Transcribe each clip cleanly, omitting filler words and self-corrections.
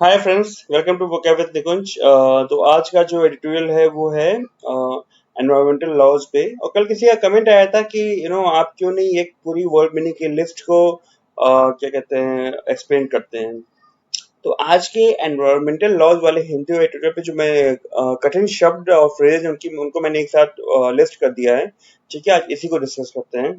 Hi friends, welcome to vocab with Nikunj. तो आज का जो एडिटोरियल है वो है एनवायरमेंटल लॉज पे। और कल किसी का कमेंट आया था कि आप क्यों नहीं एक पूरी वर्ल्ड मीनिंग की लिस्ट को क्या कहते हैं एक्सप्लेन करते हैं। तो आज के एनवायरमेंटल लॉज वाले हिंदी एडिटोरियल पे जो मैं कठिन शब्द और फ्रेज उनकी उनको मैंने एक साथ लिस्ट कर दिया है। ठीक है, आज इसी को डिस्कस करते हैं।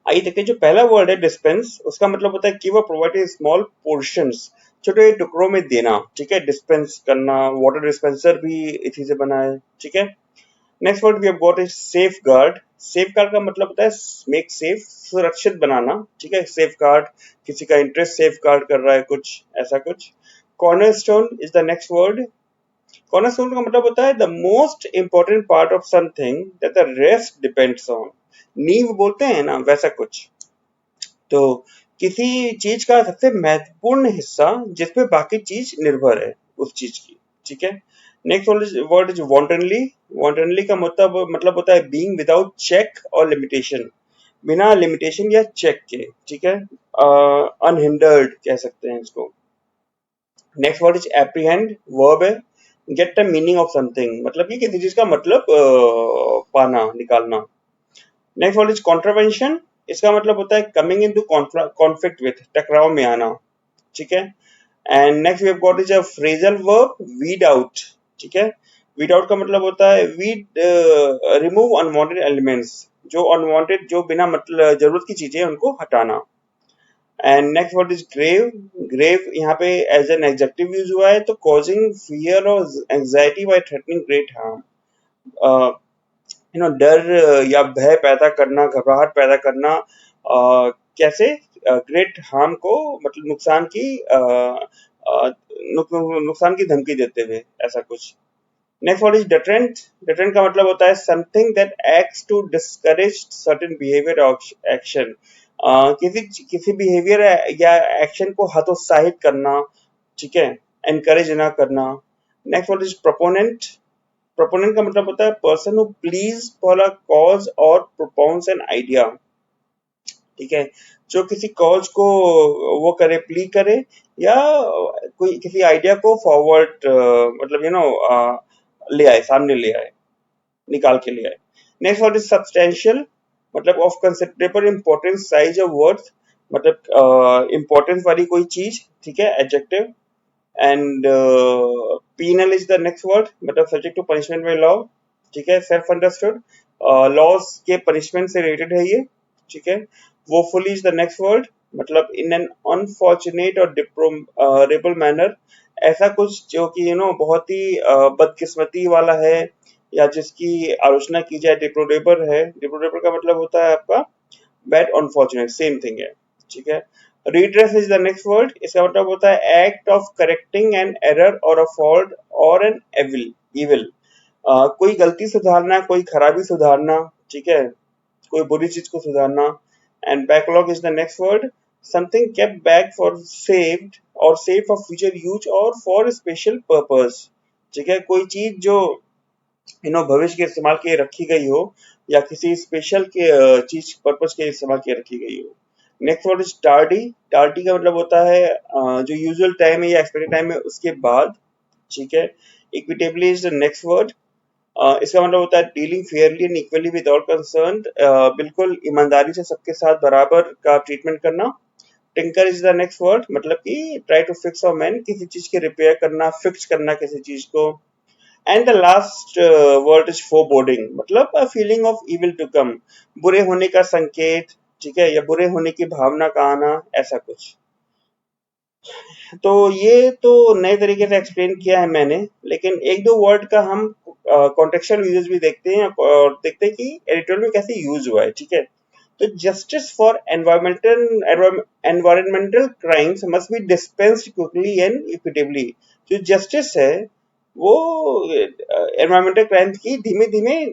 आइए देखते हैं। जो पहला वर्ड है डिस्पेंस, उसका मतलब होता है कि वो प्रोवाइड स्मॉल पोर्शंस, छोटे टुकड़ों में देना। ठीक है, डिस्पेंस करना। वाटर डिस्पेंसर भी इसी से बना है। ठीक है। Next word we have got is safeguard. Safeguard का मतलब होता है मेक सेफ, सुरक्षित बनाना। ठीक है, सेफ गार्ड, किसी का इंटरेस्ट सेफ गार्ड कर रहा है, कुछ ऐसा कुछ। Cornerstone is the next word. Cornerstone का मतलब होता है the most important part of something that the rest depends on. नींव बोलते हैं ना, वैसा कुछ। तो किसी चीज का सबसे महत्वपूर्ण हिस्सा जिस पे बाकी चीज निर्भर है उस चीज की। ठीक है। Next word is wantonly. Wantonly का मतलब होता है बीइंग विदाउट चेक और लिमिटेशन, बिना लिमिटेशन या चेक के। ठीक है, अनहिंडर्ड कह सकते हैं इसको। Next word is apprehend. Verb है get the meaning of something, मतलब कि किसी चीज का मतलब पाना, निकालना। Next word is contravention. इसका मतलब होता है कमिंग इनटू कॉन्फ्लिक्ट विथ, टकराव में आना। ठीक है। And next we have got is a phrasal verb weed out. ठीक है। वीड आउट का मतलब होता है वीड, रिमूव अनवांटेड एलिमेंट्स, जो अनवांटेड, जो बिना मतलब जरूरत की चीजें उनको हटाना। And next word is grave. Grave यहाँ पे एज एन एडजेक्टिव यूज हुआ है, तो कॉजिंग फियर और anxiety by threatening great harm. डर या भय पैदा करना, घबराहट पैदा करना। कैसे? ग्रेट हार्म को, मतलब नुकसान की नुकसान की धमकी देते हुए, ऐसा कुछ। Next word is deterrent. Deterrent का मतलब होता है something that acts to discourage certain behaviour और एक्शन। किसी किसी बिहेवियर या एक्शन को हतोत्साहित करना। ठीक है, एनकरेज ना करना। Next word is proponent. Proponent का मतलब होता है person who please for a cause और प्रोपाउंड्स एन आइडिया। ठीक है, जो किसी कॉज को वो करे, प्ली करे, या कोई किसी आइडिया को फॉरवर्ड, मतलब ले आए, सामने ले आए, निकाल के ले आए। नेक्स्ट वर्ड इज सब्सटेंशियल, मतलब of considerable importance, size of worth, मतलब इम्पोर्टेंस वाली कोई चीज। ठीक है, adjective. And penal is the next word, मतलब subject to punishment by law. ठीक है, सेल्फ अंडरस्टूड, लॉस के पनिशमेंट से रिलेटेड है ये। ठीक है। woefully is the next word, मतलब इन एन अनफॉर्चुनेट और डिप्लोरेबल मैनर, ऐसा कुछ जो कि बहुत ही बदकिस्मती वाला है, या जिसकी आलोचना की जाए। डिप्लोरेबल है, डिप्लोरेबल का मतलब होता है आपका बैड, अनफॉर्चुनेट सेम थिंग है। ठीक है। redress is the next word. इसका मतलब होता है act of correcting an error और अ फॉल्ट और एन एविल इविल। कोई गलती सुधारना, कोई खराबी सुधारना। ठीक है, कोई बुरी चीज को सुधारना। And backlog is the next word, something kept back for saved और सेव फॉर फ्यूचर यूज और फॉर स्पेशल पर्पस। ठीक है, कोई चीज जो भविष्य के इस्तेमाल के लिए रखी गई हो, या किसी स्पेशल के चीज पर्पस के लिए इस्तेमाल के लिए रखी गई हो। Next word is tardy. Tardy का मतलब होता है जो यूजुअल टाइम है या एक्सपेक्टेड टाइम है उसके बाद। ठीक है। Equitably is the next word. इसका मतलब होता है dealing Fairlie and equally with all concern, बिल्कुल ईमानदारी से सबके साथ बराबर का ट्रीटमेंट करना। Tinker is the next word, मतलब कि ट्राई टू फिक्स और मैन, किसी चीज के रिपेयर करना, फिक्स करना किसी चीज को। And the last word is foreboding, मतलब a feeling of evil to come, बुरे होने का संकेत। ठीक है, या बुरे होने की भावना का आना, ऐसा कुछ। तो ये तो नए तरीके से एक्सप्लेन किया है मैंने, लेकिन एक दो वर्ड का हम कॉन्टेक्चुअल यूजेस भी देखते हैं और देखते हैं कि एडिटोरियल में कैसे यूज हुआ है। ठीक है। तो justice for environmental crimes must be dispensed quickly and equitably. जो जस्टिस है वो एनवायरमेंटल क्राइम्स की धीमे धीमे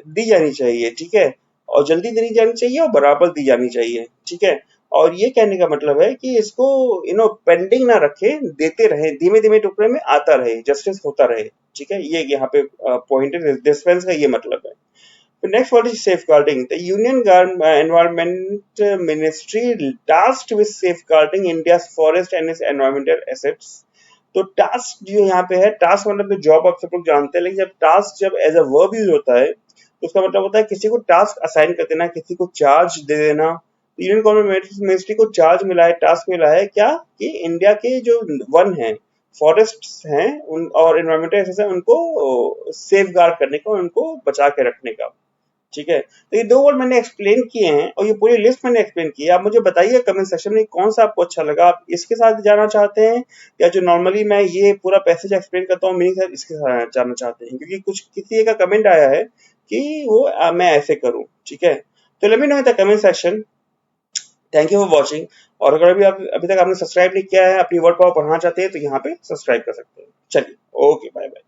दी जानी चाहिए। ठीक है, और जल्दी दी जानी चाहिए और बराबर दी जानी चाहिए। ठीक है। और ये कहने का मतलब है कि इसको पेंडिंग ना रखे, देते रहे, धीमे धीमे टुकड़े में आता रहे, जस्टिस होता रहे। ठीक है, ये यहाँ पे पॉइंट है, डिस्पेंस का ये मतलब है। The next word is safeguarding. The Union Environment Ministry tasked with safeguarding India's forest and its environmental assets. तो टास्क जो यहाँ पे है, टास्क मतलब तो जॉब आप सब लोग जानते हैं, लेकिन जब टास्क जब एज अ वर्ब यूज होता है तो उसका मतलब होता है किसी को टास्क असाइन कर देना, किसी को चार्ज दे देना। तो यूनियन गवर्नमेंट मिनिस्ट्री को चार्ज मिला है, टास्क मिला है क्या, कि इंडिया के जो वन है, फॉरेस्ट हैं उन और एनवायरमेंटल एसेस है, उनको सेफ गार्ड करने का, उनको बचा के रखने का। ठीक है, तो ये दो वर्ड मैंने एक्सप्लेन किए हैं और ये पूरी लिस्ट मैंने एक्सप्लेन की है। आप मुझे बताइए कमेंट सेक्शन में कौन सा आपको अच्छा लगा, आप इसके साथ जाना चाहते हैं या जो नॉर्मली मैं ये पूरा पैसेज एक्सप्लेन करता हूँ मीनिंग इसके साथ जाना चाहते हैं, क्योंकि कुछ किसी एक का कमेंट आया है कि वो मैं ऐसे करूं। ठीक है, तो let me know in the comment section. Thank you for watching. और अगर अभी तक आपने सब्सक्राइब नहीं किया है, अपनी वर्ड पावर बढ़ाना चाहते हैं, तो यहाँ पे सब्सक्राइब कर सकते हैं। चलिए, ओके, बाय बाय।